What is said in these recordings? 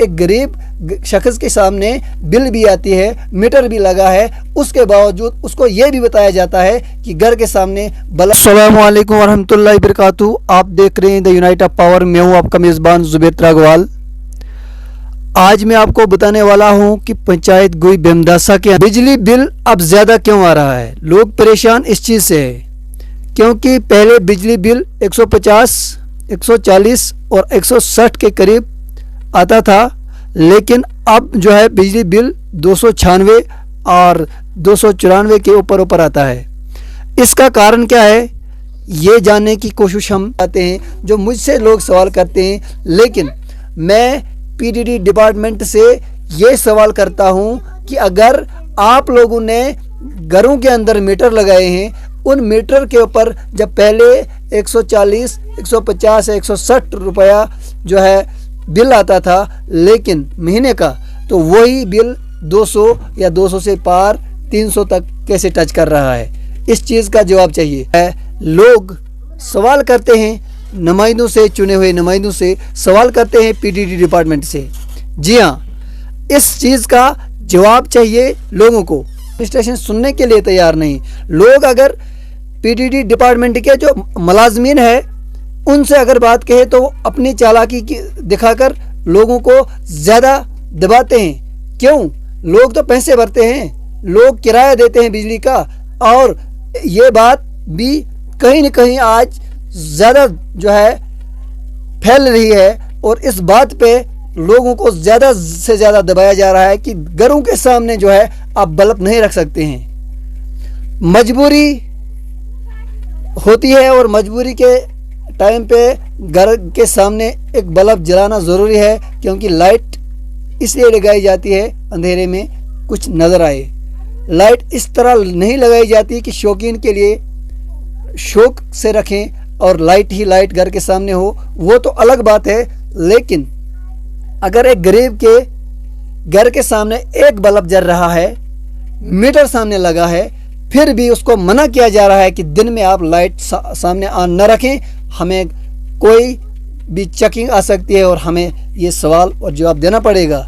एक गरीब शख्स के सामने बिल भी आती है, मीटर भी लगा है, उसके बावजूद उसको ये भी बताया जाता है कि घर के सामने बल्ब। अस्सलाम वालेकुम वरहमतुल्लाहि वबरकातुहू। आप देख रहे हैं द यूनाइट ऑफ पावर। मैं हूँ आपका मेज़बान ज़ुबैर त्रागवाल। आज मैं आपको बताने वाला हूँ कि पंचायत गोई बेमदासा के बिजली बिल अब ज़्यादा क्यों आ रहा है। लोग परेशान इस चीज़ से है क्योंकि पहले बिजली बिल 150, 140 और 160 के करीब आता था, लेकिन अब जो है बिजली बिल 296 और 294 के ऊपर आता है। इसका कारण क्या है ये जानने की कोशिश हम करते हैं, जो मुझसे लोग सवाल करते हैं। लेकिन मैं पीडीडी डिपार्टमेंट से ये सवाल करता हूँ कि अगर आप लोगों ने घरों के अंदर मीटर लगाए हैं, उन मीटर के ऊपर जब पहले 140, 150 या 160 रुपया जो है बिल आता था लेकिन महीने का, तो वही बिल 200 या 200 से पार 300 तक कैसे टच कर रहा है। इस चीज़ का जवाब चाहिए। लोग सवाल करते हैं नुमाइंदों से, चुने हुए नुमाइंदों से सवाल करते हैं पीडीडी डिपार्टमेंट से। जी हाँ, इस चीज़ का जवाब चाहिए लोगों को। स्टेशन सुनने के लिए तैयार नहीं। लोग अगर पीडीडी डिपार्टमेंट के जो मुलाजमीन है उनसे अगर बात कहे तो अपनी चालाकी दिखाकर लोगों को ज़्यादा दबाते हैं। क्यों? लोग तो पैसे भरते हैं, लोग किराया देते हैं बिजली का, और ये बात भी कहीं न कहीं आज ज़्यादा जो है फैल रही है, और इस बात पे लोगों को ज़्यादा से ज़्यादा दबाया जा रहा है कि घरों के सामने जो है आप बल्ब नहीं रख सकते हैं। मजबूरी होती है और मजबूरी के टाइम पे घर के सामने एक बल्ब जलाना ज़रूरी है, क्योंकि लाइट इसलिए लगाई जाती है अंधेरे में कुछ नज़र आए। लाइट इस तरह नहीं लगाई जाती कि शौकीन के लिए शौक से रखें और लाइट ही लाइट घर के सामने हो, वो तो अलग बात है। लेकिन अगर एक गरीब के घर के सामने एक बल्ब जल रहा है, मीटर सामने लगा है, फिर भी उसको मना किया जा रहा है कि दिन में आप लाइट सामने ऑन न रखें, हमें कोई भी चेकिंग आ सकती है और हमें ये सवाल और जवाब देना पड़ेगा।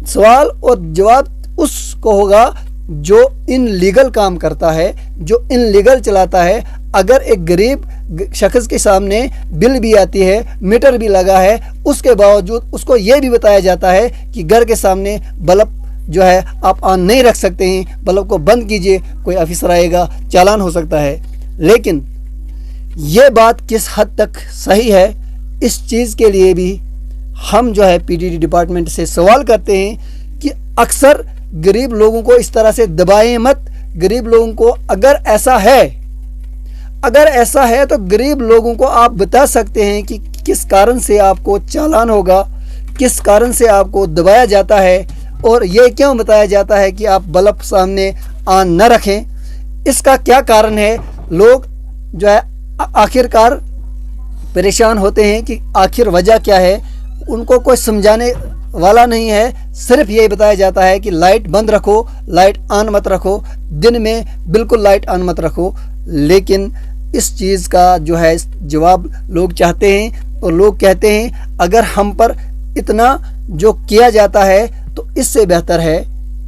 सवाल और जवाब उसको होगा जो इन लीगल काम करता है, जो इन लीगल चलाता है। अगर एक गरीब शख्स के सामने बिल भी आती है, मीटर भी लगा है, उसके बावजूद उसको ये भी बताया जाता है कि घर के सामने बल्ब जो है आप ऑन नहीं रख सकते हैं, बल्ब को बंद कीजिए, कोई ऑफिसर आएगा, चालान हो सकता है। लेकिन ये बात किस हद तक सही है, इस चीज़ के लिए भी हम जो है पीडीडी डिपार्टमेंट से सवाल करते हैं कि अक्सर गरीब लोगों को इस तरह से दबाएं मत। गरीब लोगों को अगर ऐसा है तो गरीब लोगों को आप बता सकते हैं कि किस कारण से आपको चालान होगा, किस कारण से आपको दबाया जाता है, और ये क्यों बताया जाता है कि आप बल्ब सामने ऑन न रखें। इसका क्या कारण है? लोग जो है आखिरकार परेशान होते हैं कि आखिर वजह क्या है। उनको कोई समझाने वाला नहीं है। सिर्फ ये बताया जाता है कि लाइट बंद रखो, लाइट ऑन मत रखो, दिन में बिल्कुल लाइट ऑन मत रखो। लेकिन इस चीज़ का जो है जवाब लोग चाहते हैं, और लोग कहते हैं अगर हम पर इतना जो किया जाता है तो इससे बेहतर है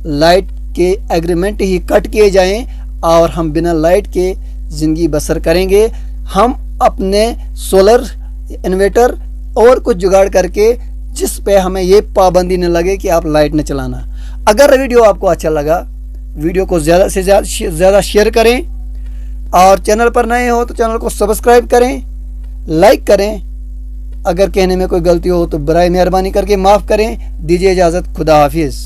लाइट के एग्रीमेंट ही कट किए जाएं और हम बिना लाइट के ज़िंदगी बसर करेंगे। हम अपने सोलर इन्वर्टर और कुछ जुगाड़ करके जिस पे हमें ये पाबंदी न लगे कि आप लाइट न चलाना। अगर वीडियो आपको अच्छा लगा, वीडियो को ज़्यादा से ज़्यादा शेयर करें, और चैनल पर नए हो तो चैनल को सब्सक्राइब करें, लाइक करें। अगर कहने में कोई गलती हो तो बराए मेहरबानी करके माफ़ करें। दीजिए इजाज़त। खुदा हाफिज़।